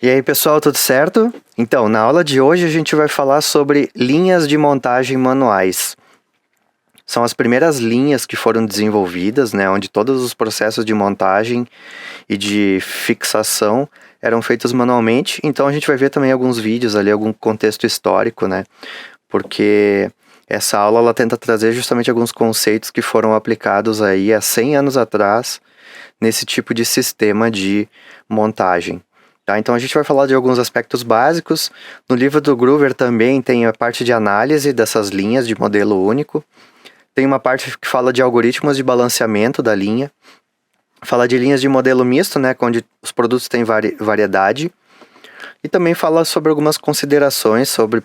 E aí, pessoal, tudo certo? Então, na aula de hoje a gente vai falar sobre linhas de montagem manuais. São as primeiras linhas que foram desenvolvidas, né, onde todos os processos de montagem e de fixação eram feitos manualmente. Então a gente vai ver também alguns vídeos ali, algum contexto histórico, né? Porque essa aula ela tenta trazer justamente alguns conceitos que foram aplicados aí há 100 anos atrás nesse tipo de sistema de montagem. Tá? Então a gente vai falar de alguns aspectos básicos. No livro do Groover também tem a parte de análise dessas linhas de modelo único. Tem uma parte que fala de algoritmos de balanceamento da linha. Fala de linhas de modelo misto, né, onde os produtos têm variedade. E também fala sobre algumas considerações sobre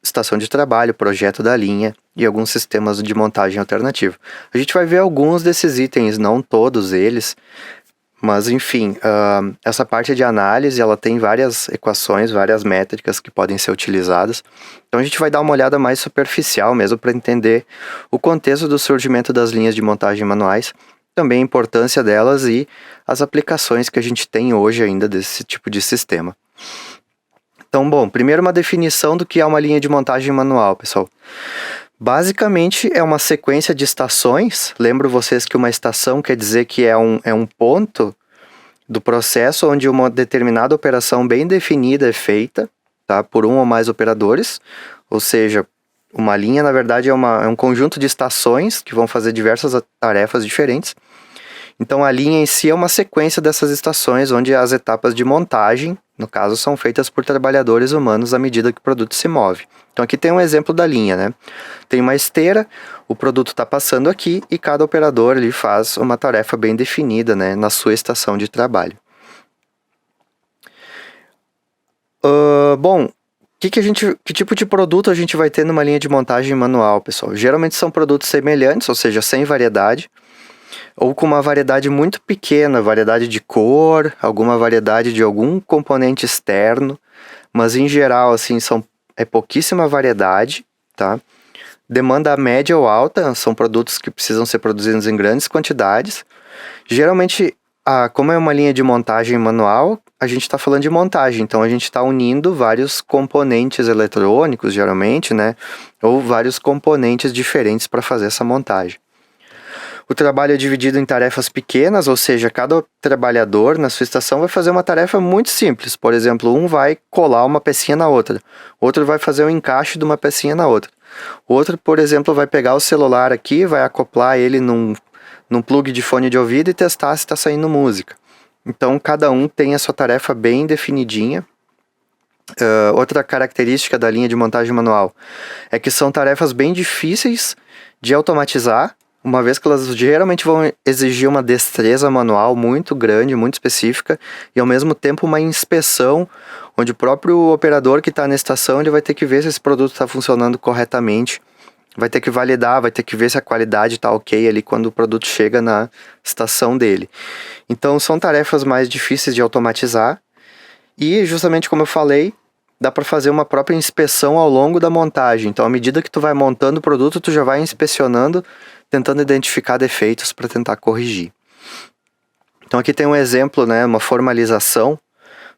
estação de trabalho, projeto da linha e alguns sistemas de montagem alternativo. A gente vai ver alguns desses itens, não todos eles, mas enfim, essa parte de análise ela tem várias equações, várias métricas que podem ser utilizadas. Então a gente vai dar uma olhada mais superficial mesmo para entender o contexto do surgimento das linhas de montagem manuais, também a importância delas e as aplicações que a gente tem hoje ainda desse tipo de sistema. Então, bom, primeiro uma definição do que é uma linha de montagem manual, pessoal. Basicamente, é uma sequência de estações. Lembro vocês que uma estação quer dizer que é um ponto do processo onde uma determinada operação bem definida é feita, tá, por um ou mais operadores. Ou seja, uma linha, na verdade, é um conjunto de estações que vão fazer diversas tarefas diferentes. Então, a linha em si é uma sequência dessas estações, onde as etapas de montagem, no caso, são feitas por trabalhadores humanos à medida que o produto se move. Então, aqui tem um exemplo da linha, né? Tem uma esteira, o produto está passando aqui e cada operador ali faz uma tarefa bem definida, né, na sua estação de trabalho. Bom, que tipo de produto a gente vai ter numa linha de montagem manual, pessoal? Geralmente são produtos semelhantes, ou seja, sem variedade, ou com uma variedade muito pequena, variedade de cor, alguma variedade de algum componente externo, mas em geral, assim, é pouquíssima variedade, tá? Demanda média ou alta, são produtos que precisam ser produzidos em grandes quantidades. Geralmente, como é uma linha de montagem manual, a gente está falando de montagem, então a gente está unindo vários componentes eletrônicos, geralmente, né? Ou vários componentes diferentes para fazer essa montagem. O trabalho é dividido em tarefas pequenas, ou seja, cada trabalhador na sua estação vai fazer uma tarefa muito simples. Por exemplo, um vai colar uma pecinha na outra, outro vai fazer o encaixe de uma pecinha na outra. Outro, por exemplo, vai pegar o celular aqui, vai acoplar ele num plug de fone de ouvido e testar se está saindo música. Então, cada um tem a sua tarefa bem definidinha. Outra característica da linha de montagem manual é que são tarefas bem difíceis de automatizar, uma vez que elas geralmente vão exigir uma destreza manual muito grande, muito específica, e ao mesmo tempo uma inspeção, onde o próprio operador que está na estação ele vai ter que ver se esse produto está funcionando corretamente, vai ter que validar, vai ter que ver se a qualidade está ok ali quando o produto chega na estação dele. Então são tarefas mais difíceis de automatizar, e justamente como eu falei, dá para fazer uma própria inspeção ao longo da montagem. Então, à medida que tu vai montando o produto, tu já vai inspecionando, tentando identificar defeitos para tentar corrigir. Então, aqui tem um exemplo, né, uma formalização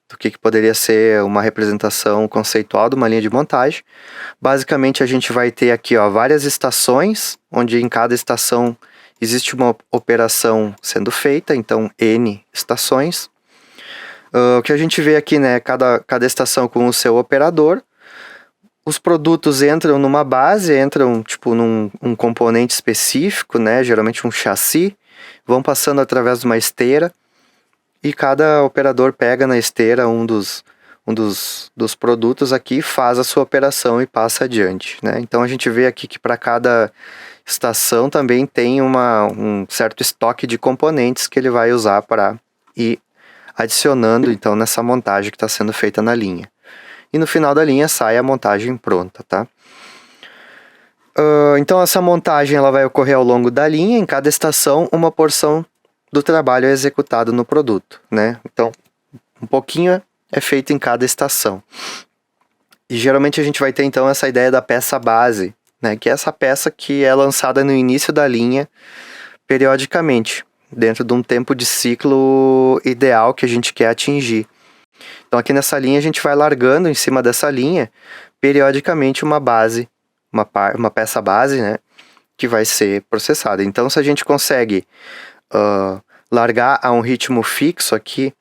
do que poderia ser uma representação conceitual de uma linha de montagem. Basicamente, a gente vai ter aqui, ó, várias estações, onde em cada estação existe uma operação sendo feita, então N estações. O que a gente vê aqui, né, cada estação com o seu operador. Os produtos entram numa base, entram tipo num componente específico, né, geralmente um chassi, vão passando através de uma esteira e cada operador pega na esteira um dos produtos aqui, faz a sua operação e passa adiante, né? Então a gente vê aqui que para cada estação também tem um certo estoque de componentes que ele vai usar para ir adicionando então nessa montagem que está sendo feita na linha. E no final da linha sai a montagem pronta, tá? Então essa montagem ela vai ocorrer ao longo da linha, em cada estação uma porção do trabalho é executado no produto, né? Então um pouquinho é feito em cada estação. E geralmente a gente vai ter então essa ideia da peça base, né? Que é essa peça que é lançada no início da linha periodicamente, dentro de um tempo de ciclo ideal que a gente quer atingir. Então aqui nessa linha a gente vai largando em cima dessa linha, periodicamente uma base, uma peça base, né, que vai ser processada. Então se a gente consegue largar a um ritmo fixo aqui,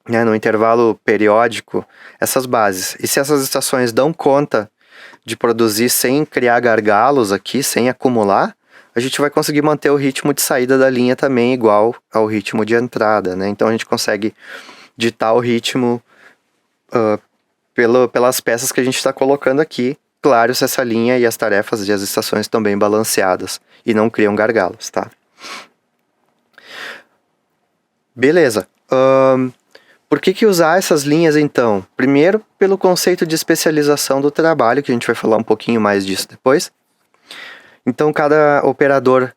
né, no intervalo periódico, essas bases, e se essas estações dão conta de produzir sem criar gargalos aqui, sem acumular, a gente vai conseguir manter o ritmo de saída da linha também igual ao ritmo de entrada, né? Então a gente consegue ditar o ritmo pelas peças que a gente está colocando aqui. Claro, se essa linha e as tarefas e as estações estão bem balanceadas e não criam gargalos, tá? Beleza. Por que usar essas linhas, então? Primeiro, pelo conceito de especialização do trabalho, que a gente vai falar um pouquinho mais disso depois. Então, cada operador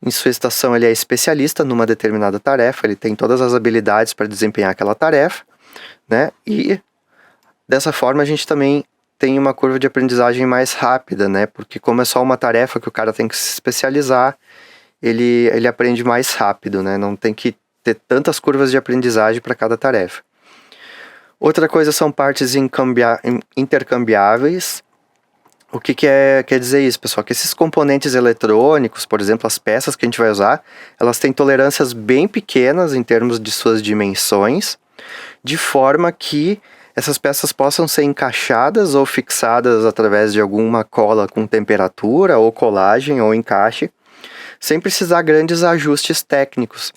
em sua estação ele é especialista numa determinada tarefa, ele tem todas as habilidades para desempenhar aquela tarefa, né? E dessa forma a gente também tem uma curva de aprendizagem mais rápida, né? Porque como é só uma tarefa que o cara tem que se especializar, ele aprende mais rápido, né? Não tem que ter tantas curvas de aprendizagem para cada tarefa. Outra coisa são partes intercambiáveis. O que quer dizer isso, pessoal? Que esses componentes eletrônicos, por exemplo, as peças que a gente vai usar, elas têm tolerâncias bem pequenas em termos de suas dimensões, de forma que essas peças possam ser encaixadas ou fixadas através de alguma cola com temperatura, ou colagem, ou encaixe, sem precisar grandes ajustes técnicos.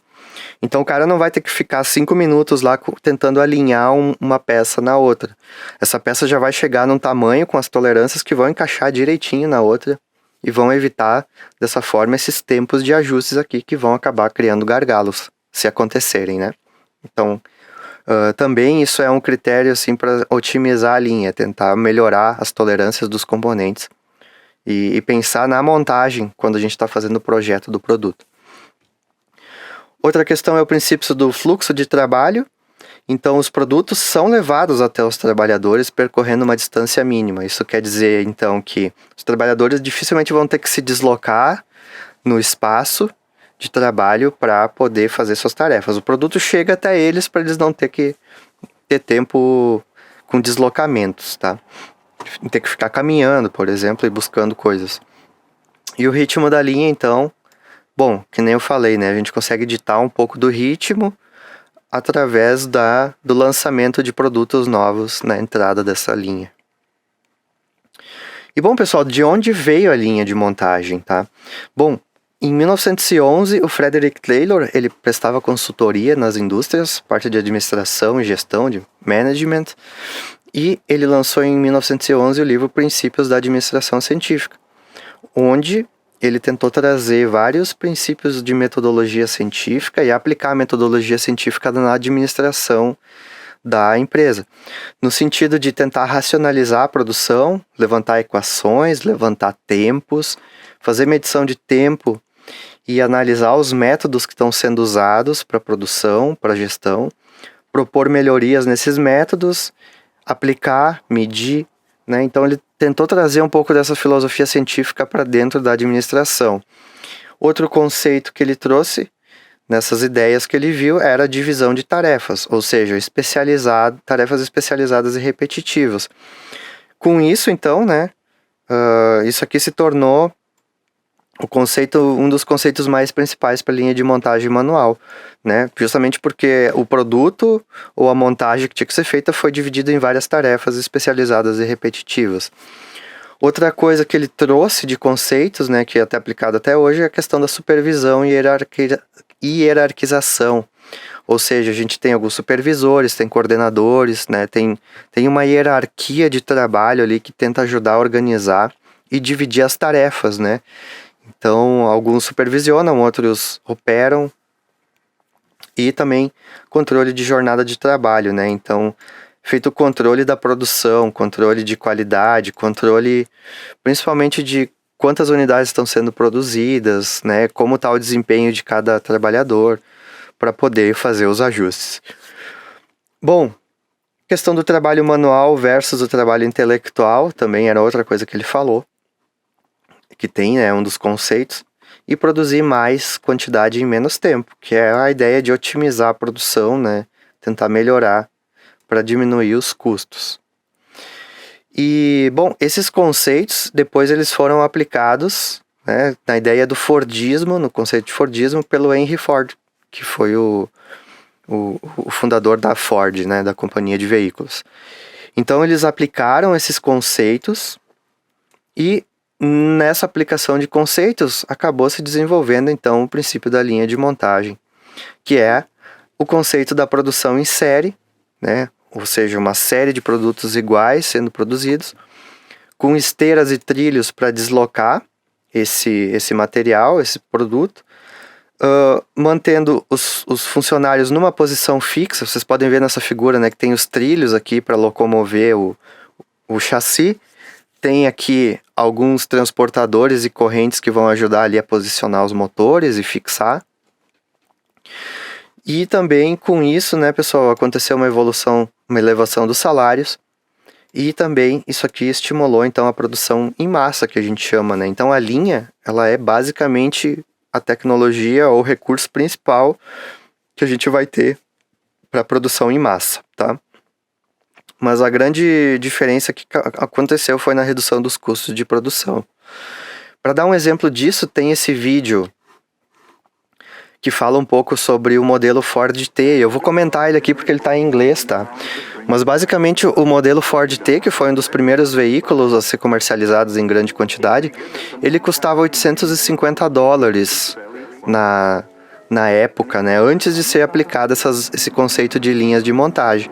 Então o cara não vai ter que ficar 5 minutos lá tentando alinhar uma peça na outra. Essa peça já vai chegar num tamanho com as tolerâncias que vão encaixar direitinho na outra e vão evitar dessa forma esses tempos de ajustes aqui que vão acabar criando gargalos, se acontecerem, né? Então também isso é um critério assim para otimizar a linha, tentar melhorar as tolerâncias dos componentes e pensar na montagem quando a gente está fazendo o projeto do produto. Outra questão é o princípio do fluxo de trabalho. Então, os produtos são levados até os trabalhadores percorrendo uma distância mínima. Isso quer dizer, então, que os trabalhadores dificilmente vão ter que se deslocar no espaço de trabalho para poder fazer suas tarefas. O produto chega até eles para eles não ter que ter tempo com deslocamentos, tá? Ter que ficar caminhando, por exemplo, e buscando coisas. E o ritmo da linha, então... Bom, que nem eu falei, né? A gente consegue ditar um pouco do ritmo através do lançamento de produtos novos na entrada dessa linha. E bom, pessoal, de onde veio a linha de montagem, tá? Bom, em 1911, o Frederick Taylor, ele prestava consultoria nas indústrias, parte de administração e gestão, de management, e ele lançou em 1911 o livro Princípios da Administração Científica, onde ele tentou trazer vários princípios de metodologia científica e aplicar a metodologia científica na administração da empresa, no sentido de tentar racionalizar a produção, levantar equações, levantar tempos, fazer medição de tempo e analisar os métodos que estão sendo usados para produção, para gestão, propor melhorias nesses métodos, aplicar, medir, né? Então ele tentou trazer um pouco dessa filosofia científica para dentro da administração. Outro conceito que ele trouxe nessas ideias que ele viu era a divisão de tarefas, ou seja, tarefas especializadas e repetitivas. Com isso, então, né, isso aqui se tornou um dos conceitos mais principais para a linha de montagem manual, né? Justamente porque o produto ou a montagem que tinha que ser feita foi dividida em várias tarefas especializadas e repetitivas. Outra coisa que ele trouxe de conceitos, né, que é até aplicado até hoje, é a questão da supervisão e hierarquização. Ou seja, a gente tem alguns supervisores, tem coordenadores, né, tem uma hierarquia de trabalho ali que tenta ajudar a organizar e dividir as tarefas, né? Então, alguns supervisionam, outros operam, e também controle de jornada de trabalho, né? Então, feito o controle da produção, controle de qualidade, controle principalmente de quantas unidades estão sendo produzidas, né? Como está o desempenho de cada trabalhador, para poder fazer os ajustes. Bom, questão do trabalho manual versus o trabalho intelectual, também era outra coisa que ele falou, que tem, né, um dos conceitos, e produzir mais quantidade em menos tempo, que é a ideia de otimizar a produção, né, tentar melhorar para diminuir os custos. E, bom, esses conceitos, depois eles foram aplicados, né, na ideia do Fordismo, no conceito de Fordismo, pelo Henry Ford, que foi o fundador da Ford, né, da companhia de veículos. Então, eles aplicaram esses conceitos e, nessa aplicação de conceitos, acabou se desenvolvendo, então, o princípio da linha de montagem, que é o conceito da produção em série, né, ou seja, uma série de produtos iguais sendo produzidos, com esteiras e trilhos para deslocar esse material, esse produto, mantendo os funcionários numa posição fixa. Vocês podem ver nessa figura, né, que tem os trilhos aqui para locomover o chassi. Tem aqui alguns transportadores e correntes que vão ajudar ali a posicionar os motores e fixar. E também com isso, né, pessoal, aconteceu uma elevação dos salários. E também isso aqui estimulou então a produção em massa, que a gente chama, né? Então a linha, ela é basicamente a tecnologia ou recurso principal que a gente vai ter para produção em massa, tá? Mas a grande diferença que aconteceu foi na redução dos custos de produção. Para dar um exemplo disso, tem esse vídeo que fala um pouco sobre o modelo Ford T. Eu vou comentar ele aqui porque ele está em inglês, tá? Mas basicamente o modelo Ford T, que foi um dos primeiros veículos a ser comercializados em grande quantidade, ele custava $850 na época, né? Antes de ser aplicado esse conceito de linhas de montagem.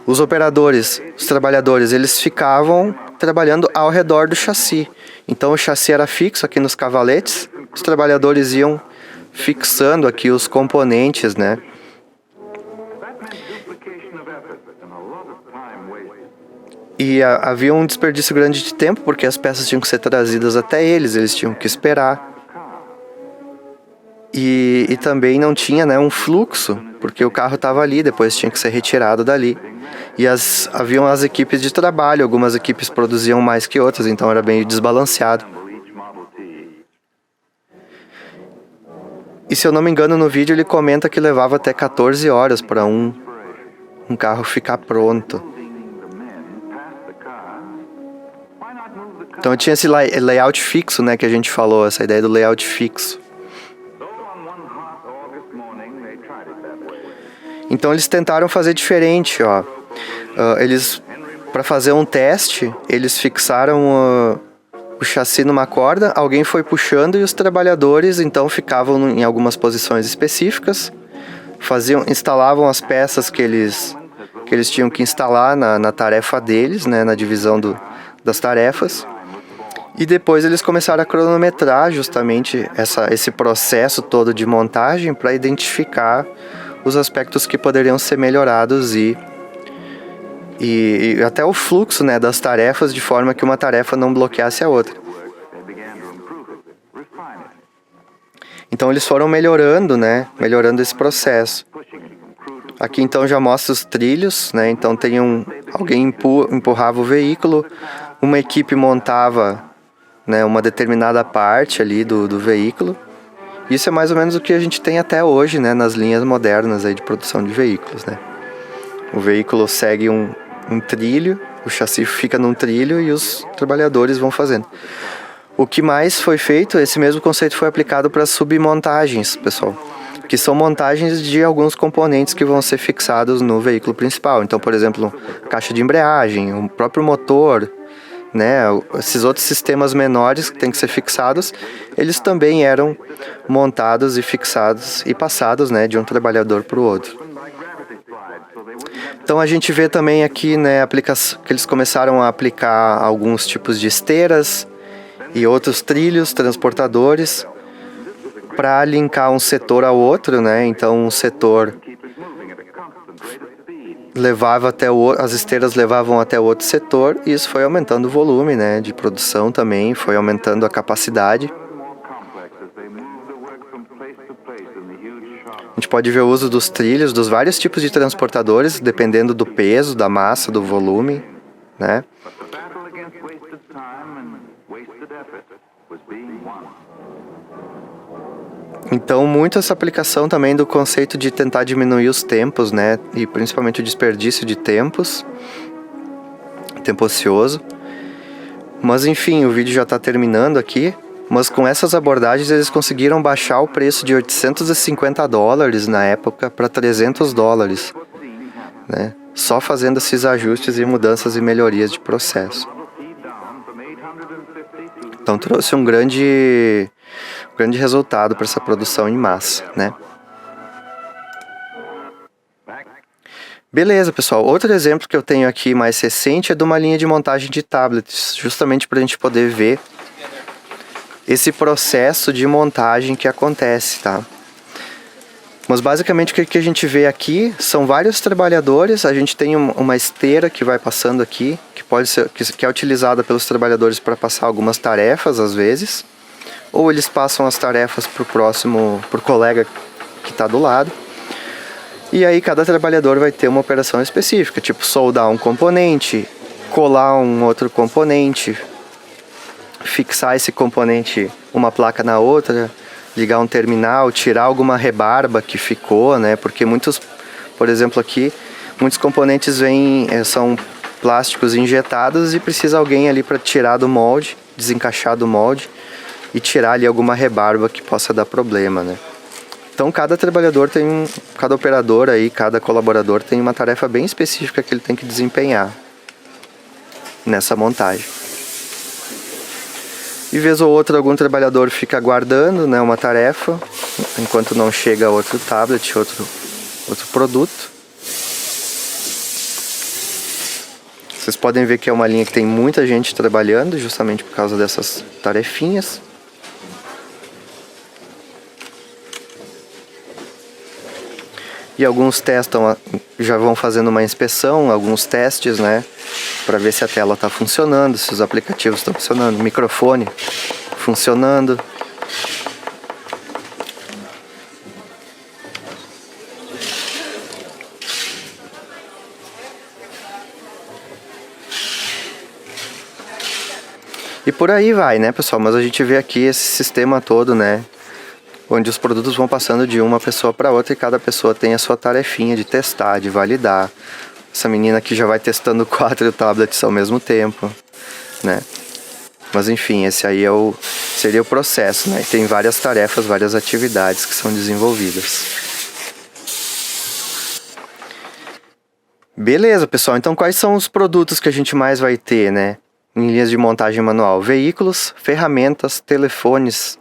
Os operadores, os trabalhadores, eles ficavam trabalhando ao redor do chassi. Então o chassi era fixo aqui nos cavaletes, os trabalhadores iam fixando aqui os componentes, né? E havia um desperdício grande de tempo, porque as peças tinham que ser trazidas até eles tinham que esperar. E também não tinha, né, um fluxo, porque o carro estava ali, depois tinha que ser retirado dali. E haviam as equipes de trabalho, algumas equipes produziam mais que outras, então era bem desbalanceado. E se eu não me engano, no vídeo ele comenta que levava até 14 horas para um carro ficar pronto. Então tinha esse layout fixo, né, que a gente falou, essa ideia do layout fixo. Então eles tentaram fazer diferente, ó. Para fazer um teste, eles fixaram o chassi numa corda, alguém foi puxando e os trabalhadores então ficavam em algumas posições específicas, instalavam as peças que eles tinham que instalar na tarefa deles, né, na divisão das tarefas. E depois eles começaram a cronometrar justamente esse processo todo de montagem para identificar os aspectos que poderiam ser melhorados e até o fluxo, né, das tarefas, de forma que uma tarefa não bloqueasse a outra. Então eles foram melhorando, né, melhorando esse processo. Aqui então já mostra os trilhos, né, então alguém empurrava o veículo, uma equipe montava, né, uma determinada parte ali do veículo. Isso é mais ou menos o que a gente tem até hoje, né, nas linhas modernas aí de produção de veículos, né. O veículo segue um trilho, o chassi fica num trilho e os trabalhadores vão fazendo. O que mais foi feito, esse mesmo conceito foi aplicado para submontagens, pessoal, que são montagens de alguns componentes que vão ser fixados no veículo principal. Então, por exemplo, caixa de embreagem, o próprio motor, né, esses outros sistemas menores que têm que ser fixados, eles também eram montados e fixados e passados, né, de um trabalhador para o outro. Então a gente vê também aqui, né, que eles começaram a aplicar alguns tipos de esteiras e outros trilhos, transportadores, para linkar um setor ao outro, né? Então um setor levava as esteiras levavam até o outro setor, e isso foi aumentando o volume, né, de produção também, foi aumentando a capacidade. A gente pode ver o uso dos trilhos, dos vários tipos de transportadores, dependendo do peso, da massa, do volume, né? Então, muito essa aplicação também do conceito de tentar diminuir os tempos, né? E principalmente o desperdício de tempo ocioso. Mas enfim, o vídeo já está terminando aqui. Mas com essas abordagens eles conseguiram baixar o preço de $850 na época para $300, né? Só fazendo esses ajustes e mudanças e melhorias de processo. Então trouxe um grande resultado para essa produção em massa, né? Beleza, pessoal. Outro exemplo que eu tenho aqui mais recente é de uma linha de montagem de tablets, justamente para a gente poder ver esse processo de montagem que acontece, tá? Mas basicamente o que a gente vê aqui são vários trabalhadores. A gente tem uma esteira que vai passando aqui, que é utilizada pelos trabalhadores para passar algumas tarefas às vezes, ou eles passam as tarefas pro colega que está do lado. E aí cada trabalhador vai ter uma operação específica, tipo soldar um componente, colar um outro componente, fixar esse componente uma placa na outra, ligar um terminal, tirar alguma rebarba que ficou, né? Porque por exemplo aqui, muitos componentes são plásticos injetados e precisa alguém ali para tirar do molde, desencaixar do molde e tirar ali alguma rebarba que possa dar problema, né? Então cada operador aí, cada colaborador tem uma tarefa bem específica que ele tem que desempenhar nessa montagem. De vez ou outra algum trabalhador fica aguardando, né, uma tarefa, enquanto não chega outro tablet, outro produto. Vocês podem ver que é uma linha que tem muita gente trabalhando, justamente por causa dessas tarefinhas. E alguns já vão fazendo uma inspeção, alguns testes, né? Para ver se a tela está funcionando, se os aplicativos estão funcionando, o microfone funcionando. E por aí vai, né, pessoal? Mas a gente vê aqui esse sistema todo, né? Onde os produtos vão passando de uma pessoa para outra e cada pessoa tem a sua tarefinha de testar, de validar. Essa menina aqui já vai testando 4 tablets ao mesmo tempo, né? Mas enfim, esse aí seria o processo, né? E tem várias tarefas, várias atividades que são desenvolvidas. Beleza, pessoal. Então quais são os produtos que a gente mais vai ter, né? Em linhas de montagem manual? Veículos, ferramentas, telefones,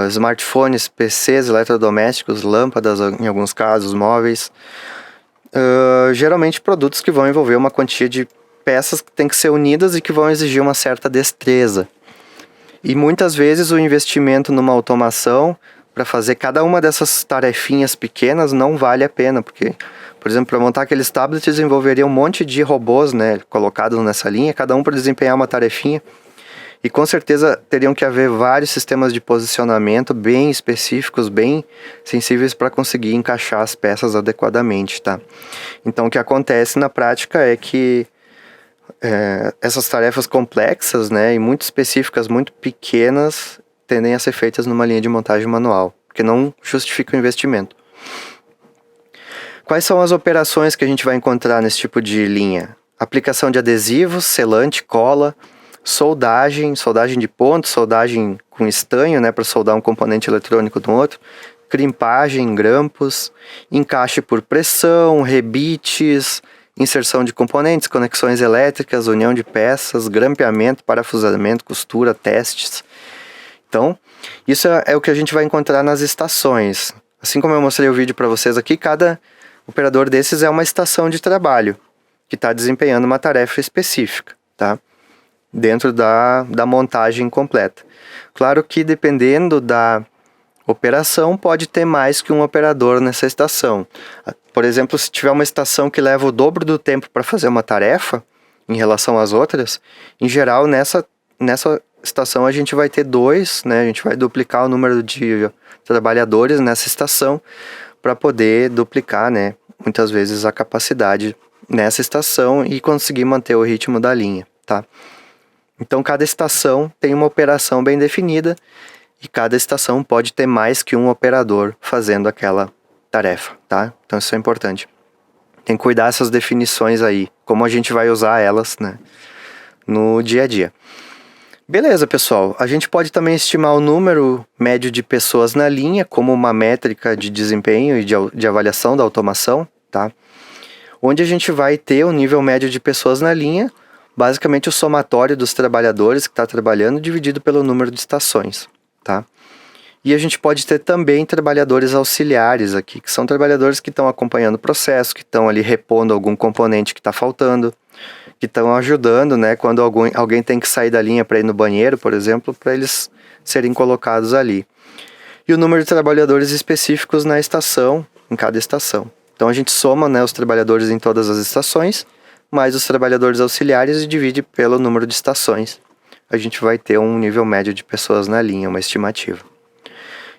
smartphones, PCs, eletrodomésticos, lâmpadas, em alguns casos, móveis. Geralmente produtos que vão envolver uma quantia de peças que tem que ser unidas e que vão exigir uma certa destreza. E muitas vezes o investimento numa automação para fazer cada uma dessas tarefinhas pequenas não vale a pena, porque, por exemplo, para montar aqueles tablets envolveria um monte de robôs, né, colocados nessa linha, cada um para desempenhar uma tarefinha. E com certeza teriam que haver vários sistemas de posicionamento bem específicos, bem sensíveis para conseguir encaixar as peças adequadamente, tá? Então o que acontece na prática é que essas tarefas complexas, né, e muito específicas, muito pequenas, tendem a ser feitas numa linha de montagem manual, porque não justifica o investimento. Quais são as operações que a gente vai encontrar nesse tipo de linha? Aplicação de adesivos, selante, cola, soldagem de ponto, soldagem com estanho, né, para soldar um componente eletrônico no outro, crimpagem, grampos, encaixe por pressão, rebites, inserção de componentes, conexões elétricas, união de peças, grampeamento, parafusamento, costura, testes. Então, isso é o que a gente vai encontrar nas estações. Assim como eu mostrei o vídeo para vocês aqui, cada operador desses é uma estação de trabalho que está desempenhando uma tarefa específica, tá? Dentro da montagem completa. Claro que dependendo da operação, pode ter mais que um operador nessa estação. Por exemplo, se tiver uma estação que leva o dobro do tempo para fazer uma tarefa, em relação às outras, em geral, nessa estação a gente vai ter 2, né? A gente vai duplicar o número de trabalhadores nessa estação para poder duplicar, né, muitas vezes a capacidade nessa estação e conseguir manter o ritmo da linha, tá? Então cada estação tem uma operação bem definida e cada estação pode ter mais que um operador fazendo aquela tarefa, tá? Então isso é importante. Tem que cuidar dessas definições aí, como a gente vai usar elas, né, no dia a dia. Beleza, pessoal. A gente pode também estimar o número médio de pessoas na linha como uma métrica de desempenho e de avaliação da automação, tá? Onde a gente vai ter o nível médio de pessoas na linha, basicamente o somatório dos trabalhadores que está trabalhando dividido pelo número de estações, tá? E a gente pode ter também trabalhadores auxiliares aqui, que são trabalhadores que estão acompanhando o processo, que estão ali repondo algum componente que está faltando, que estão ajudando, né, quando alguém tem que sair da linha para ir no banheiro, por exemplo, para eles serem colocados ali. E o número de trabalhadores específicos na estação, em cada estação. Então a gente soma, né, os trabalhadores em todas as estações, mais os trabalhadores auxiliares e divide pelo número de estações. A gente vai ter um nível médio de pessoas na linha, uma estimativa.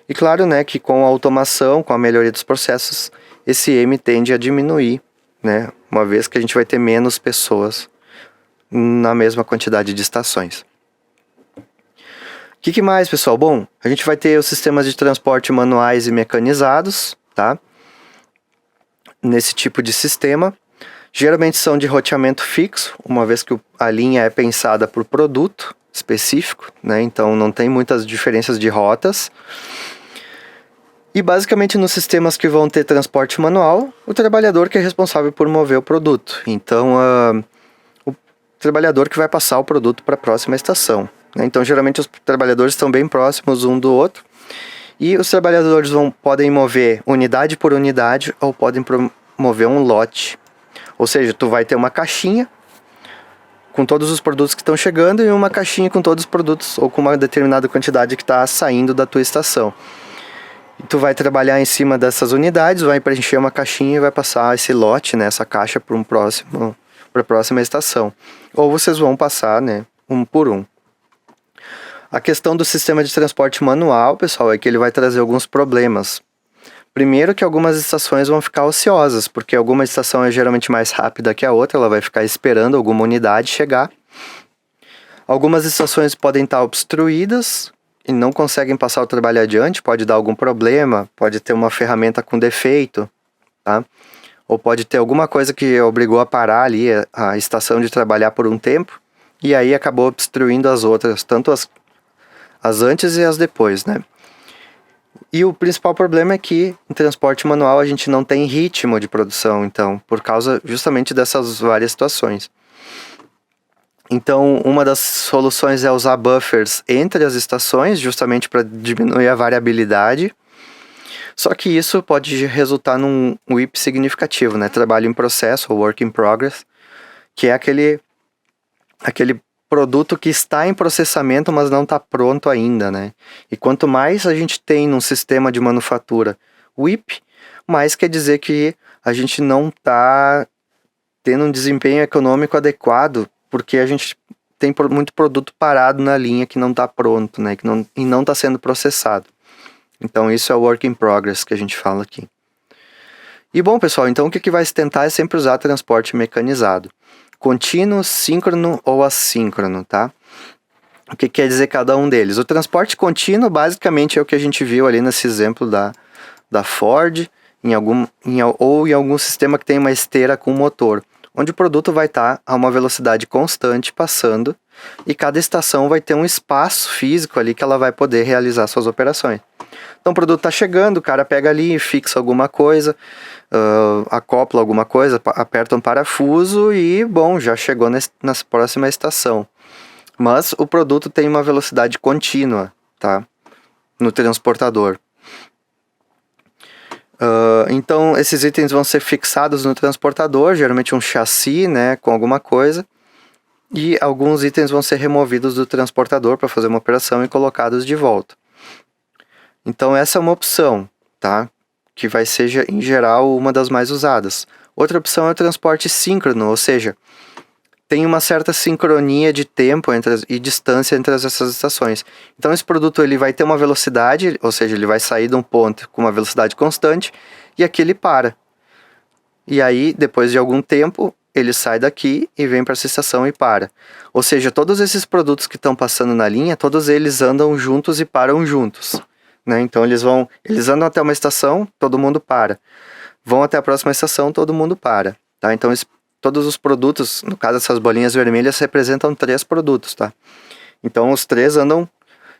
E claro, né, que com a automação, com a melhoria dos processos, esse M tende a diminuir, né, uma vez que a gente vai ter menos pessoas na mesma quantidade de estações. O que mais, pessoal? Bom, a gente vai ter os sistemas de transporte manuais e mecanizados, tá? Nesse tipo de sistema. Geralmente são de roteamento fixo, uma vez que a linha é pensada por produto específico, né? Então não tem muitas diferenças de rotas. E basicamente nos sistemas que vão ter transporte manual, o trabalhador que é responsável por mover o produto. Então, o trabalhador que vai passar o produto para a próxima estação, né? Então, geralmente os trabalhadores estão bem próximos um do outro. E os trabalhadores podem mover unidade por unidade ou podem mover um lote. Ou seja, tu vai ter uma caixinha com todos os produtos que estão chegando e uma caixinha com todos os produtos ou com uma determinada quantidade que está saindo da tua estação. E tu vai trabalhar em cima dessas unidades, vai preencher uma caixinha e vai passar esse lote, né, essa caixa para a próxima estação. Ou vocês vão passar, né, um por um. A questão do sistema de transporte manual, pessoal, é que ele vai trazer alguns problemas. Primeiro que algumas estações vão ficar ociosas, porque alguma estação é geralmente mais rápida que a outra, ela vai ficar esperando alguma unidade chegar. Algumas estações podem estar obstruídas e não conseguem passar o trabalho adiante, pode dar algum problema, pode ter uma ferramenta com defeito, tá? Ou pode ter alguma coisa que obrigou a parar ali a estação de trabalhar por um tempo, e aí acabou obstruindo as outras, tanto as antes e as depois, né? E o principal problema é que em transporte manual a gente não tem ritmo de produção, então, por causa justamente dessas várias situações. Então, uma das soluções é usar buffers entre as estações, justamente para diminuir a variabilidade. Só que isso pode resultar num WIP significativo, né? Trabalho em processo, ou work in progress, que é aquele produto que está em processamento, mas não está pronto ainda, né? E quanto mais a gente tem num sistema de manufatura WIP, mais quer dizer que a gente não está tendo um desempenho econômico adequado, porque a gente tem muito produto parado na linha que não está pronto, né? E não está sendo processado. Então isso é o work in progress que a gente fala aqui. E bom, pessoal, então o que vai se tentar é sempre usar transporte mecanizado. Contínuo, síncrono ou assíncrono, tá? O que quer dizer cada um deles? O transporte contínuo basicamente é o que a gente viu ali nesse exemplo da Ford, ou em algum sistema que tem uma esteira com motor, onde o produto vai estar a uma velocidade constante passando e cada estação vai ter um espaço físico ali que ela vai poder realizar suas operações. Então o produto está chegando, o cara pega ali, fixa alguma coisa, acopla alguma coisa, aperta um parafuso e, bom, já chegou na próxima estação. Mas o produto tem uma velocidade contínua, tá? No transportador. Então esses itens vão ser fixados no transportador, geralmente um chassi, né, com alguma coisa, e alguns itens vão ser removidos do transportador para fazer uma operação e colocados de volta. Então essa é uma opção, tá? Que vai ser em geral uma das mais usadas. Outra opção é o transporte síncrono, ou seja, tem uma certa sincronia de tempo e distância entre essas estações. Então esse produto ele vai ter uma velocidade, ou seja, ele vai sair de um ponto com uma velocidade constante e aqui ele para. E aí, depois de algum tempo, ele sai daqui e vem para essa estação e para. Ou seja, todos esses produtos que estão passando na linha, todos eles andam juntos e param juntos, né? Então eles andam até uma estação, todo mundo para. Vão até a próxima estação, todo mundo para, tá? Então todos os produtos, no caso essas bolinhas vermelhas, representam 3 produtos, tá? Então os 3 andam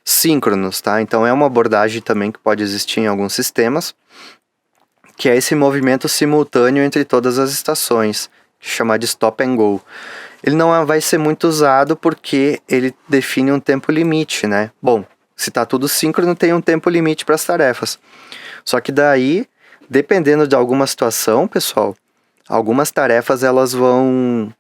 síncronos, tá? Então é uma abordagem também que pode existir em alguns sistemas, que é esse movimento simultâneo entre todas as estações, que é chamado de stop and go. Ele não vai ser muito usado porque ele define um tempo limite, né? Bom, se está tudo síncrono, tem um tempo limite para as tarefas. Só que daí, dependendo de alguma situação, pessoal, algumas tarefas elas vão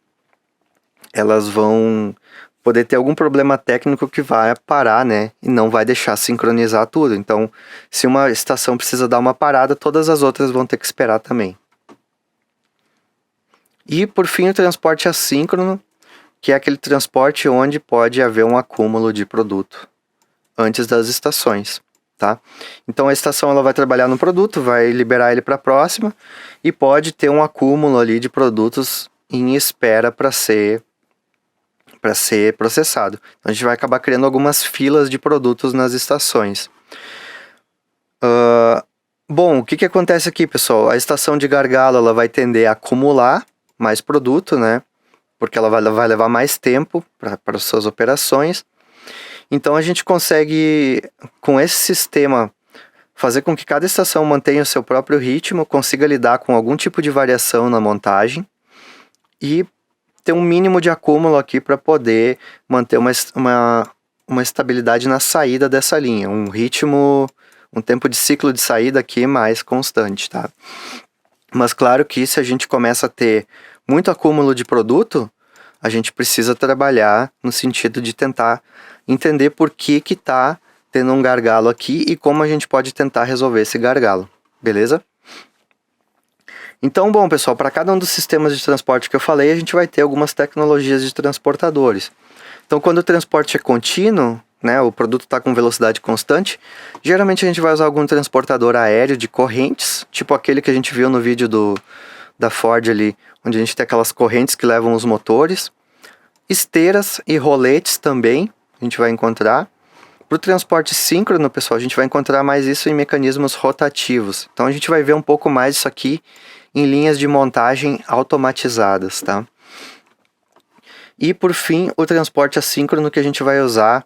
poder ter algum problema técnico que vai parar, né? E não vai deixar sincronizar tudo. Então, se uma estação precisa dar uma parada, todas as outras vão ter que esperar também. E, por fim, o transporte assíncrono, que é aquele transporte onde pode haver um acúmulo de produto antes das estações, tá? Então, a estação ela vai trabalhar no produto, vai liberar ele para a próxima e pode ter um acúmulo ali de produtos em espera para ser processado. Então, a gente vai acabar criando algumas filas de produtos nas estações. Bom, o que acontece aqui, pessoal? A estação de gargalo ela vai tender a acumular mais produto, né? Porque ela vai levar mais tempo para as suas operações. Então, a gente consegue, com esse sistema, fazer com que cada estação mantenha o seu próprio ritmo, consiga lidar com algum tipo de variação na montagem e ter um mínimo de acúmulo aqui para poder manter uma estabilidade na saída dessa linha, um ritmo, um tempo de ciclo de saída aqui mais constante, tá? Mas claro que se a gente começa a ter muito acúmulo de produto, a gente precisa trabalhar no sentido de tentar entender por que está tendo um gargalo aqui e como a gente pode tentar resolver esse gargalo, beleza? Então, bom, pessoal, para cada um dos sistemas de transporte que eu falei, a gente vai ter algumas tecnologias de transportadores. Então, quando o transporte é contínuo, né, o produto está com velocidade constante, geralmente a gente vai usar algum transportador aéreo de correntes, tipo aquele que a gente viu no vídeo da Ford ali, onde a gente tem aquelas correntes que levam os motores. Esteiras e roletes também a gente vai encontrar. Para o transporte síncrono, pessoal, a gente vai encontrar mais isso em mecanismos rotativos. Então, a gente vai ver um pouco mais isso aqui em linhas de montagem automatizadas, tá? E por fim, o transporte assíncrono que a gente vai usar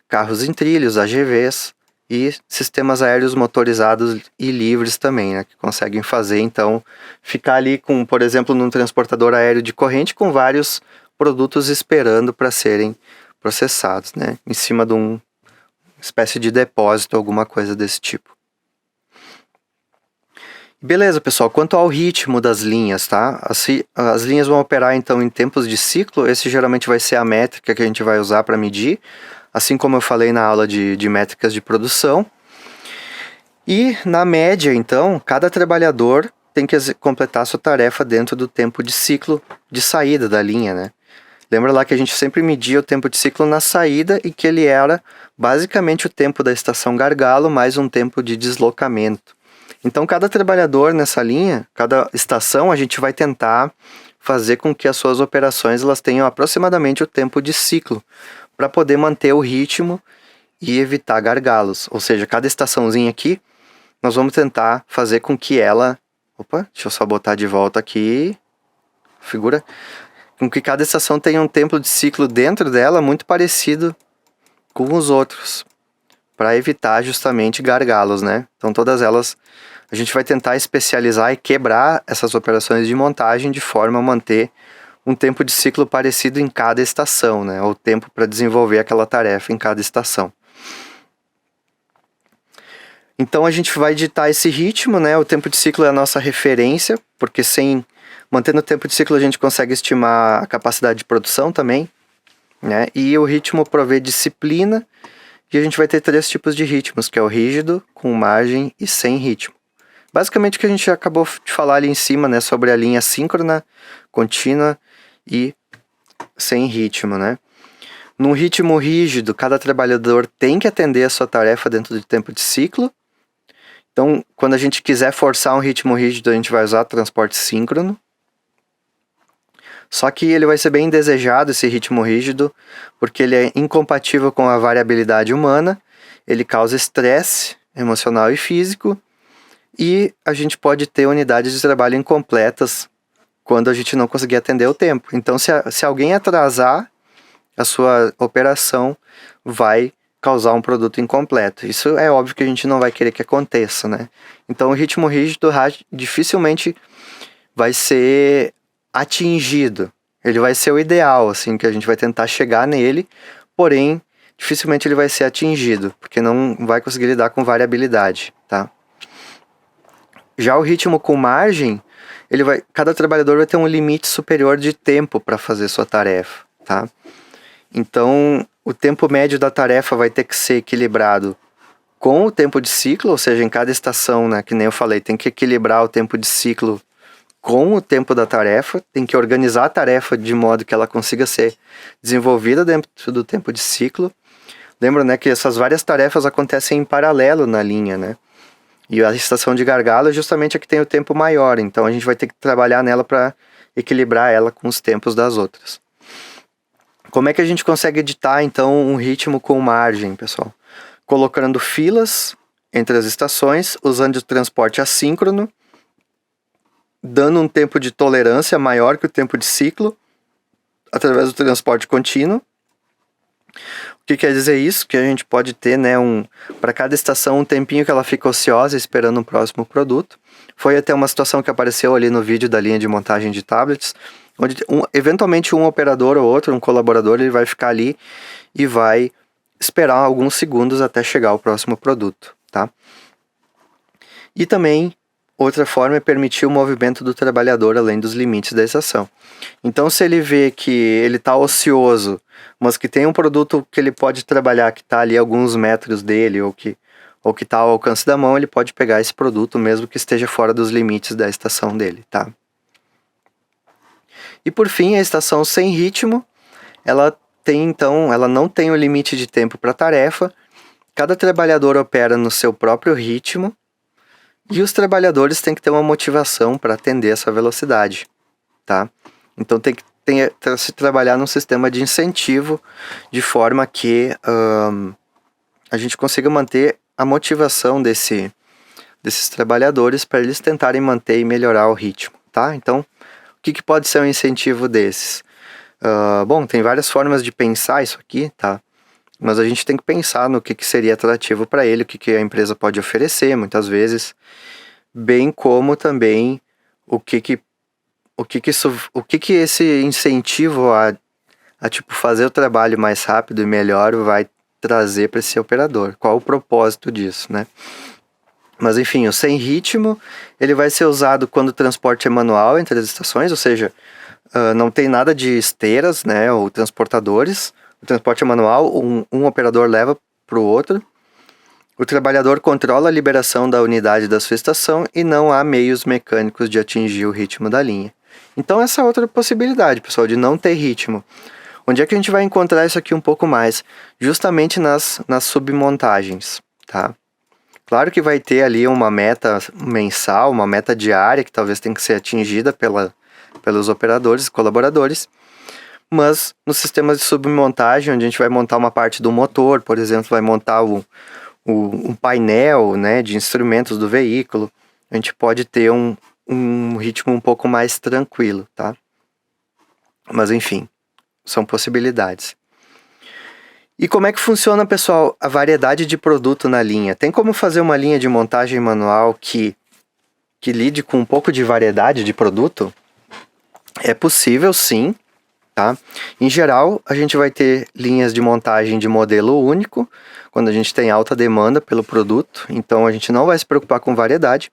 carros em trilhos, AGVs e sistemas aéreos motorizados e livres também, né? Que conseguem fazer, então, ficar ali com, por exemplo, num transportador aéreo de corrente com vários produtos esperando para serem processados, né? Em cima de uma espécie de depósito, alguma coisa desse tipo. Beleza, pessoal, quanto ao ritmo das linhas, tá? As linhas vão operar então em tempos de ciclo, esse geralmente vai ser a métrica que a gente vai usar para medir, assim como eu falei na aula de métricas de produção. E na média, então, cada trabalhador tem que completar a sua tarefa dentro do tempo de ciclo de saída da linha, né? Lembra lá que a gente sempre media o tempo de ciclo na saída e que ele era basicamente o tempo da estação gargalo mais um tempo de deslocamento. Então, cada trabalhador nessa linha, cada estação, a gente vai tentar fazer com que as suas operações elas tenham aproximadamente o tempo de ciclo, para poder manter o ritmo e evitar gargalos. Ou seja, cada estaçãozinha aqui, nós vamos tentar fazer com que ela... Opa, deixa eu só botar de volta aqui. Figura. Com que cada estação tenha um tempo de ciclo dentro dela muito parecido com os outros, para evitar justamente gargalos, né? Então todas elas a gente vai tentar especializar e quebrar essas operações de montagem de forma a manter um tempo de ciclo parecido em cada estação, né? O tempo para desenvolver aquela tarefa em cada estação. Então a gente vai ditar esse ritmo, né? O tempo de ciclo é a nossa referência, porque mantendo o tempo de ciclo a gente consegue estimar a capacidade de produção também, né? E o ritmo provê disciplina, e a gente vai ter 3 tipos de ritmos, que é o rígido, com margem e sem ritmo. Basicamente o que a gente acabou de falar ali em cima, né? Sobre a linha síncrona, contínua e sem ritmo, né? Num ritmo rígido, cada trabalhador tem que atender a sua tarefa dentro do tempo de ciclo. Então, quando a gente quiser forçar um ritmo rígido, a gente vai usar transporte síncrono. Só que ele vai ser bem desejado, esse ritmo rígido, porque ele é incompatível com a variabilidade humana, ele causa estresse emocional e físico, e a gente pode ter unidades de trabalho incompletas quando a gente não conseguir atender o tempo. Então, se alguém atrasar, a sua operação vai causar um produto incompleto. Isso é óbvio que a gente não vai querer que aconteça, né? Então, o ritmo rígido dificilmente vai ser atingido. Ele vai ser o ideal, assim, que a gente vai tentar chegar nele, porém, dificilmente ele vai ser atingido, porque não vai conseguir lidar com variabilidade, tá? Já o ritmo com margem, cada trabalhador vai ter um limite superior de tempo para fazer sua tarefa, tá? Então, o tempo médio da tarefa vai ter que ser equilibrado com o tempo de ciclo, ou seja, em cada estação, né, que nem eu falei, tem que equilibrar o tempo de ciclo com o tempo da tarefa, tem que organizar a tarefa de modo que ela consiga ser desenvolvida dentro do tempo de ciclo. Lembra, né, que essas várias tarefas acontecem em paralelo na linha, né? E a estação de gargalo é justamente a que tem o tempo maior, então a gente vai ter que trabalhar nela para equilibrar ela com os tempos das outras. Como é que a gente consegue editar, então, um ritmo com margem, pessoal? Colocando filas entre as estações, usando o transporte assíncrono, dando um tempo de tolerância maior que o tempo de ciclo, através do transporte contínuo. O que quer dizer isso? Que a gente pode ter, né, para cada estação um tempinho que ela fica ociosa esperando um próximo produto. Foi até uma situação que apareceu ali no vídeo da linha de montagem de tablets, onde eventualmente um operador ou outro, um colaborador, ele vai ficar ali e vai esperar alguns segundos até chegar o próximo produto, tá? E também, outra forma é permitir o movimento do trabalhador além dos limites da estação. Então, se ele vê que ele está ocioso, mas que tem um produto que ele pode trabalhar, que está ali a alguns metros dele, ou que está ao alcance da mão, ele pode pegar esse produto, mesmo que esteja fora dos limites da estação dele, tá? E por fim, a estação sem ritmo, ela não tem o limite de tempo para tarefa, cada trabalhador opera no seu próprio ritmo, e os trabalhadores têm que ter uma motivação para atender essa velocidade, tá? Então tem que se trabalhar num sistema de incentivo, de forma que a gente consiga manter a motivação desses trabalhadores para eles tentarem manter e melhorar o ritmo, tá? Então, o que pode ser um incentivo desses? Bom, tem várias formas de pensar isso aqui, tá? Mas a gente tem que pensar no que seria atrativo para ele, o que a empresa pode oferecer, muitas vezes, bem como também o que esse incentivo a tipo, fazer o trabalho mais rápido e melhor vai trazer para esse operador. Qual o propósito disso, né? Mas enfim, o sem ritmo, ele vai ser usado quando o transporte é manual entre as estações, ou seja, não tem nada de esteiras, né, ou transportadores. O transporte é manual, um operador leva para o outro. O trabalhador controla a liberação da unidade da sua estação e não há meios mecânicos de atingir o ritmo da linha. Então essa é outra possibilidade, pessoal, de não ter ritmo. Onde é que a gente vai encontrar isso aqui um pouco mais? Justamente nas submontagens, tá? Claro que vai ter ali uma meta mensal, uma meta diária, que talvez tenha que ser atingida pelos operadores e colaboradores, mas nos sistemas de submontagem, onde a gente vai montar uma parte do motor, por exemplo, vai montar um painel, né, de instrumentos do veículo, a gente pode ter um ritmo um pouco mais tranquilo, tá? Mas enfim, são possibilidades. E como é que funciona, pessoal, a variedade de produto na linha? Tem como fazer uma linha de montagem manual que lide com um pouco de variedade de produto? É possível, sim, tá? Em geral, a gente vai ter linhas de montagem de modelo único, quando a gente tem alta demanda pelo produto, então a gente não vai se preocupar com variedade.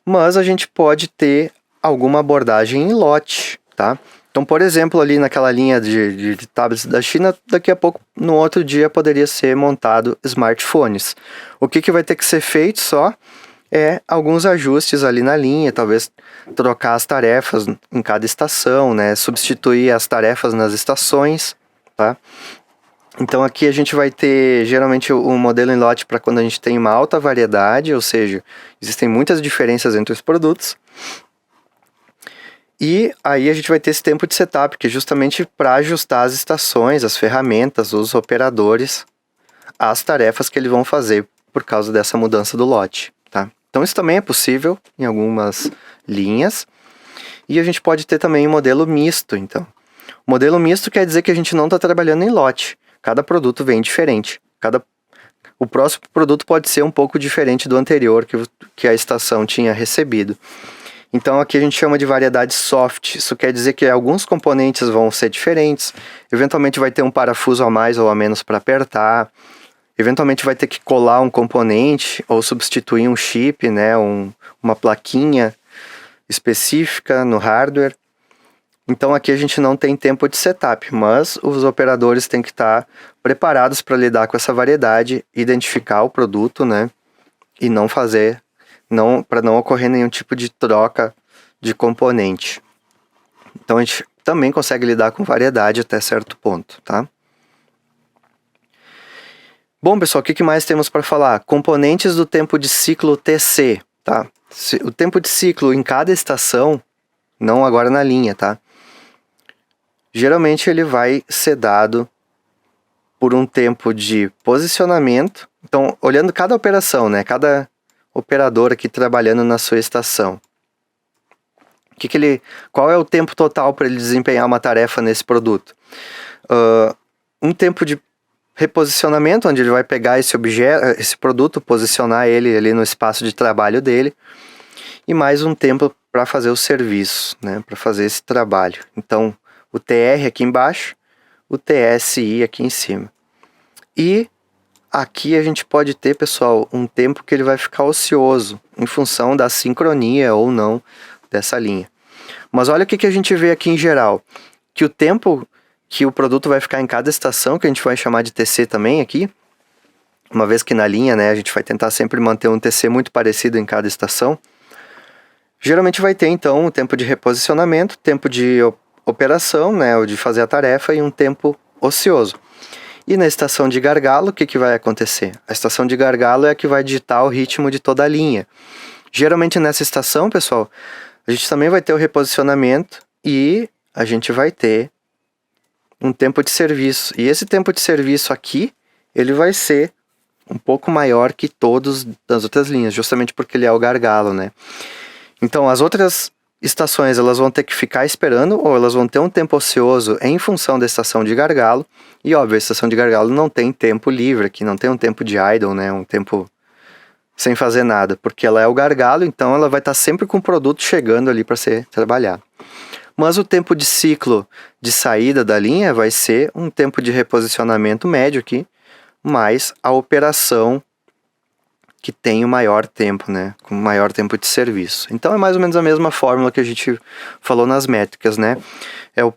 Mas a gente pode ter alguma abordagem em lote, tá? Então, por exemplo, ali naquela linha de tablets da China, daqui a pouco, no outro dia, poderia ser montado smartphones. O que vai ter que ser feito só é alguns ajustes ali na linha, talvez trocar as tarefas em cada estação, né? Substituir as tarefas nas estações, tá? Então aqui a gente vai ter geralmente um modelo em lote para quando a gente tem uma alta variedade, ou seja, existem muitas diferenças entre os produtos. E aí a gente vai ter esse tempo de setup, que é justamente para ajustar as estações, as ferramentas, os operadores, as tarefas que eles vão fazer por causa dessa mudança do lote, tá? Então isso também é possível em algumas linhas. E a gente pode ter também um modelo misto, então. O modelo misto quer dizer que a gente não está trabalhando em lote. Cada produto vem diferente. O próximo produto pode ser um pouco diferente do anterior que a estação tinha recebido. Então aqui a gente chama de variedade soft. Isso quer dizer que alguns componentes vão ser diferentes. Eventualmente vai ter um parafuso a mais ou a menos para apertar. Eventualmente vai ter que colar um componente ou substituir um chip, né, uma plaquinha específica no hardware. Então aqui a gente não tem tempo de setup, mas os operadores têm que estar preparados para lidar com essa variedade, identificar o produto, né, e para não ocorrer nenhum tipo de troca de componente. Então a gente também consegue lidar com variedade até certo ponto, tá? Bom, pessoal, o que mais temos para falar? Componentes do tempo de ciclo TC, tá? O tempo de ciclo em cada estação, não agora na linha, tá? Geralmente ele vai ser dado por um tempo de posicionamento. Então, olhando cada operação, né? Cada operador aqui trabalhando na sua estação. Qual é o tempo total para ele desempenhar uma tarefa nesse produto? Um tempo de reposicionamento, onde ele vai pegar esse produto, posicionar ele ali no espaço de trabalho dele, e mais um tempo para fazer o serviço, né? Para fazer esse trabalho. Então, o TR aqui embaixo, o TSI aqui em cima. E aqui a gente pode ter, pessoal, um tempo que ele vai ficar ocioso, em função da sincronia ou não dessa linha. Mas olha o que a gente vê aqui em geral, que o tempo que o produto vai ficar em cada estação, que a gente vai chamar de TC também aqui, uma vez que na linha, né, a gente vai tentar sempre manter um TC muito parecido em cada estação, geralmente vai ter então um tempo de reposicionamento, tempo de operação, né, ou de fazer a tarefa, e um tempo ocioso. E na estação de gargalo, o que vai acontecer? A estação de gargalo é a que vai digitar o ritmo de toda a linha. Geralmente nessa estação, pessoal, a gente também vai ter o reposicionamento e a gente vai ter um tempo de serviço. E esse tempo de serviço aqui, ele vai ser um pouco maior que todos das outras linhas, justamente porque ele é o gargalo, né? Então as outras estações, elas vão ter que ficar esperando, ou elas vão ter um tempo ocioso em função da estação de gargalo. E óbvio, a estação de gargalo não tem tempo livre aqui, não tem um tempo de idle, né? Um tempo sem fazer nada, porque ela é o gargalo, então ela vai estar sempre com o produto chegando ali para ser trabalhado. Mas o tempo de ciclo de saída da linha vai ser um tempo de reposicionamento médio aqui, mais a operação que tem o maior tempo, né? Com maior tempo de serviço. Então é mais ou menos a mesma fórmula que a gente falou nas métricas, né? É o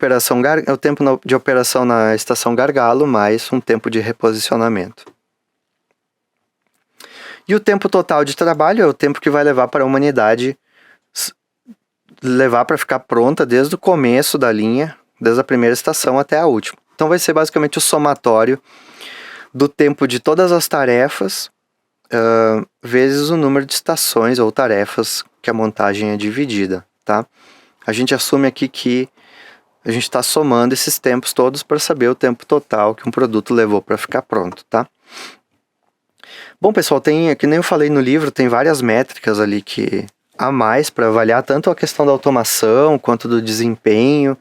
tempo de operação na estação gargalo mais um tempo de reposicionamento. E o tempo total de trabalho é o tempo que vai levar para a humanidade levar para ficar pronta desde o começo da linha, desde a primeira estação até a última. Então vai ser basicamente o somatório do tempo de todas as tarefas vezes o número de estações ou tarefas que a montagem é dividida, tá? A gente assume aqui que a gente está somando esses tempos todos para saber o tempo total que um produto levou para ficar pronto, tá? Bom, pessoal, que nem eu falei no livro, tem várias métricas ali que a mais para avaliar tanto a questão da automação quanto do desempenho,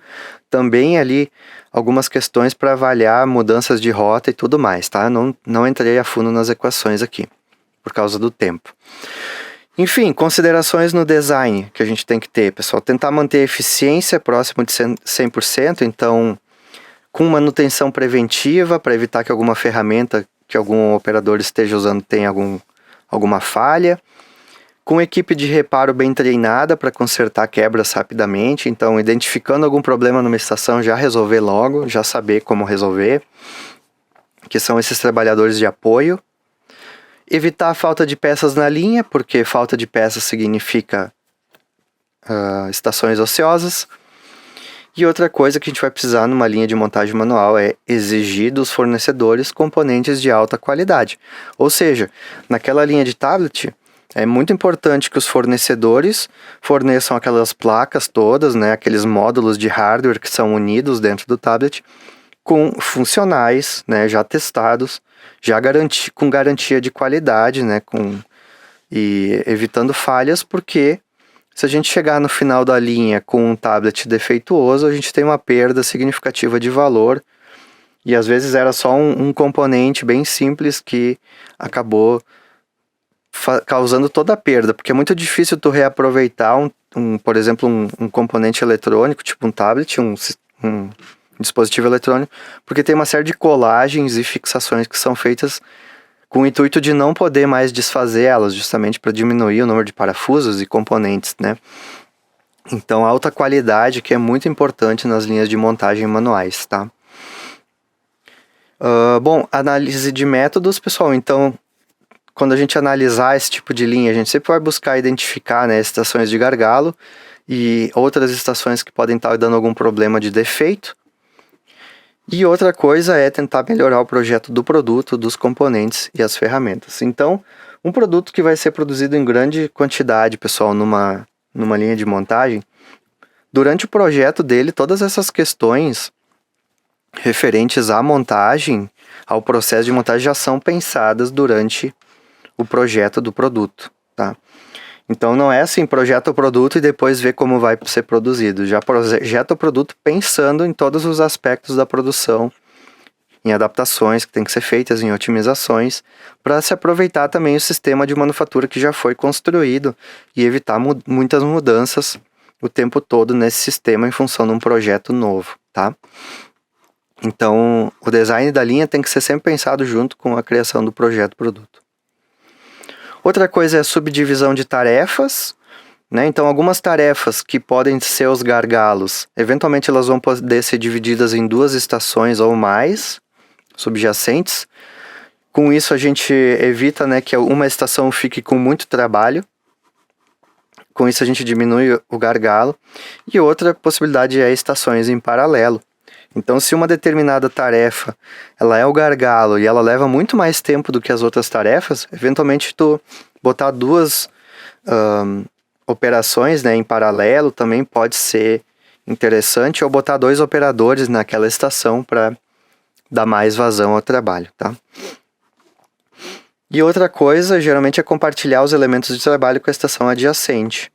também ali algumas questões para avaliar mudanças de rota e tudo mais, tá? Não entrei a fundo nas equações aqui, por causa do tempo. Enfim, considerações no design que a gente tem que ter, pessoal. Tentar manter a eficiência próximo de 100%, então com manutenção preventiva para evitar que alguma ferramenta que algum operador esteja usando tenha alguma falha. Com equipe de reparo bem treinada para consertar quebras rapidamente, então identificando algum problema numa estação, já resolver logo, já saber como resolver, que são esses trabalhadores de apoio. Evitar a falta de peças na linha, porque falta de peças significa estações ociosas. E outra coisa que a gente vai precisar numa linha de montagem manual é exigir dos fornecedores componentes de alta qualidade. Ou seja, naquela linha de tablet, É muito importante que os fornecedores forneçam aquelas placas todas, né, aqueles módulos de hardware que são unidos dentro do tablet, com funcionais, né, já testados, com garantia de qualidade, né, e evitando falhas, porque se a gente chegar no final da linha com um tablet defeituoso, a gente tem uma perda significativa de valor, e às vezes era só um componente bem simples que acabou causando toda a perda, porque é muito difícil tu reaproveitar por exemplo, um componente eletrônico, tipo um tablet, um dispositivo eletrônico, porque tem uma série de colagens e fixações que são feitas com o intuito de não poder mais desfazer elas, justamente para diminuir o número de parafusos e componentes, né? Então, alta qualidade, que é muito importante nas linhas de montagem manuais, tá? Bom, análise de métodos, pessoal. Então, quando a gente analisar esse tipo de linha, a gente sempre vai buscar identificar, né, estações de gargalo e outras estações que podem estar dando algum problema de defeito. E outra coisa é tentar melhorar o projeto do produto, dos componentes e as ferramentas. Então, um produto que vai ser produzido em grande quantidade, pessoal, numa linha de montagem, durante o projeto dele, todas essas questões referentes à montagem, ao processo de montagem, já são pensadas durante o projeto do produto, tá? Então não é assim, projeta o produto e depois vê como vai ser produzido. Já projeta o produto pensando em todos os aspectos da produção, em adaptações que tem que ser feitas, em otimizações, para se aproveitar também o sistema de manufatura que já foi construído e evitar muitas mudanças o tempo todo nesse sistema em função de um projeto novo, tá? Então, o design da linha tem que ser sempre pensado junto com a criação do projeto produto. Outra coisa é a subdivisão de tarefas, né? Então, algumas tarefas que podem ser os gargalos, eventualmente elas vão poder ser divididas em 2 estações ou mais, subjacentes. Com isso, a gente evita, né, que uma estação fique com muito trabalho. Com isso, a gente diminui o gargalo. E outra possibilidade é estações em paralelo. Então, se uma determinada tarefa ela é o gargalo e ela leva muito mais tempo do que as outras tarefas, eventualmente tu botar 2 operações, né, em paralelo também pode ser interessante, ou botar 2 operadores naquela estação para dar mais vazão ao trabalho, tá? E outra coisa, geralmente, é compartilhar os elementos de trabalho com a estação adjacente.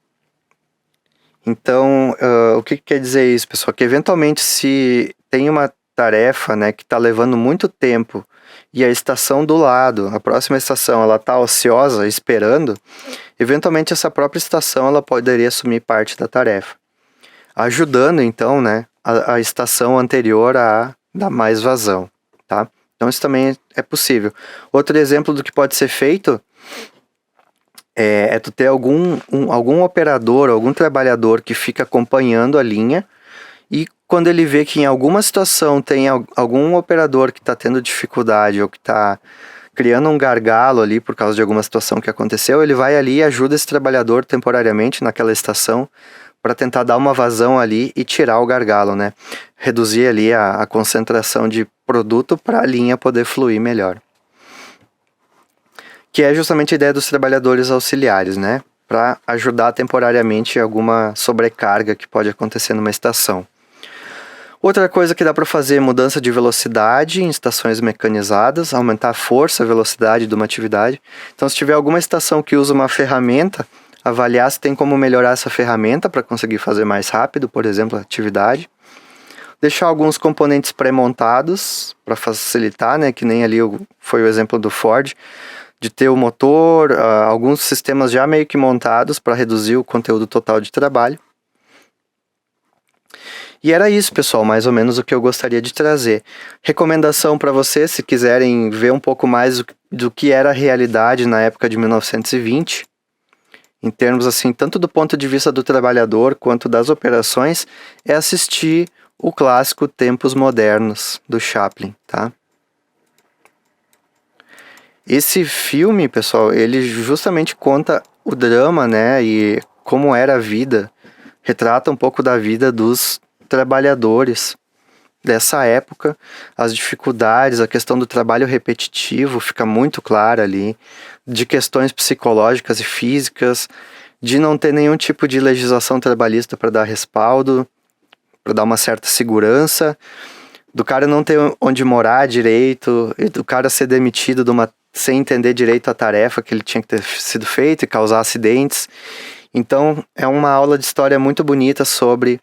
Então, o que quer dizer isso, pessoal? Que eventualmente, se tem uma tarefa, né, que está levando muito tempo e a estação do lado, a próxima estação, ela está ociosa, esperando, eventualmente essa própria estação ela poderia assumir parte da tarefa, ajudando então, né, a estação anterior a dar mais vazão, tá? Então isso também é possível. Outro exemplo do que pode ser feito é tu ter algum operador, algum trabalhador que fica acompanhando a linha, e quando ele vê que em alguma situação tem algum operador que está tendo dificuldade ou que está criando um gargalo ali por causa de alguma situação que aconteceu, ele vai ali e ajuda esse trabalhador temporariamente naquela estação para tentar dar uma vazão ali e tirar o gargalo, né? Reduzir ali a concentração de produto para a linha poder fluir melhor. Que é justamente a ideia dos trabalhadores auxiliares, né? Para ajudar temporariamente alguma sobrecarga que pode acontecer numa estação. Outra coisa que dá para fazer é mudança de velocidade em estações mecanizadas, aumentar a força, a velocidade de uma atividade. Então, se tiver alguma estação que usa uma ferramenta, avaliar se tem como melhorar essa ferramenta para conseguir fazer mais rápido, por exemplo, a atividade. Deixar alguns componentes pré-montados para facilitar, né? Que nem ali foi o exemplo do Ford, de ter o motor, alguns sistemas já meio que montados para reduzir o conteúdo total de trabalho. E era isso, pessoal, mais ou menos o que eu gostaria de trazer. Recomendação para vocês, se quiserem ver um pouco mais do que era a realidade na época de 1920, em termos assim, tanto do ponto de vista do trabalhador quanto das operações, é assistir o clássico Tempos Modernos, do Chaplin, tá? Esse filme, pessoal, ele justamente conta o drama, né, e como era a vida, retrata um pouco da vida dos trabalhadores dessa época, as dificuldades, a questão do trabalho repetitivo fica muito clara ali, de questões psicológicas e físicas, de não ter nenhum tipo de legislação trabalhista para dar respaldo, para dar uma certa segurança, do cara não ter onde morar direito, e do cara ser demitido sem entender direito a tarefa que ele tinha que ter sido feito e causar acidentes. Então, é uma aula de história muito bonita sobre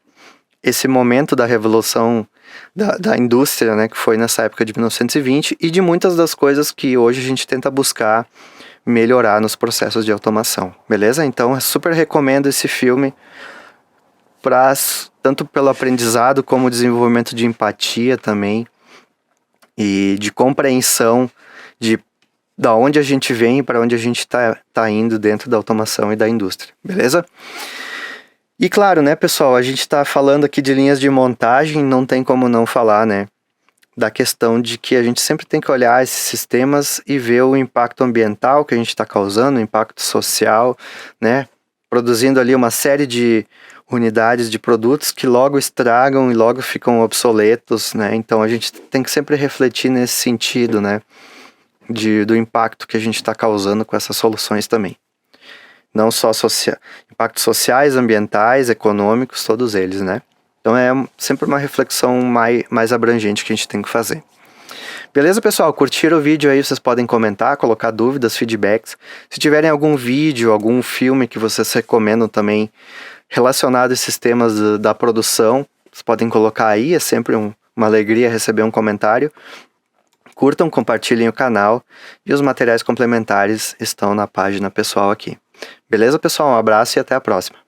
esse momento da revolução da indústria, né, que foi nessa época de 1920, e de muitas das coisas que hoje a gente tenta buscar melhorar nos processos de automação, beleza? Então, eu super recomendo esse filme, tanto pelo aprendizado como desenvolvimento de empatia também, e de compreensão da onde a gente vem e para onde a gente tá indo dentro da automação e da indústria, beleza? E claro, né, pessoal, a gente está falando aqui de linhas de montagem, não tem como não falar, né, da questão de que a gente sempre tem que olhar esses sistemas e ver o impacto ambiental que a gente está causando, o impacto social, né, produzindo ali uma série de unidades de produtos que logo estragam e logo ficam obsoletos, né, então a gente tem que sempre refletir nesse sentido, né, do impacto que a gente está causando com essas soluções também. Não só impactos sociais, ambientais, econômicos, todos eles, né? Então é sempre uma reflexão mais abrangente que a gente tem que fazer. Beleza, pessoal? Curtiram o vídeo aí? Vocês podem comentar, colocar dúvidas, feedbacks. Se tiverem algum vídeo, algum filme que vocês recomendam também relacionado a esses temas da produção, vocês podem colocar aí. É sempre uma alegria receber um comentário. Curtam, compartilhem o canal e os materiais complementares estão na página pessoal aqui. Beleza, pessoal? Um abraço e até a próxima.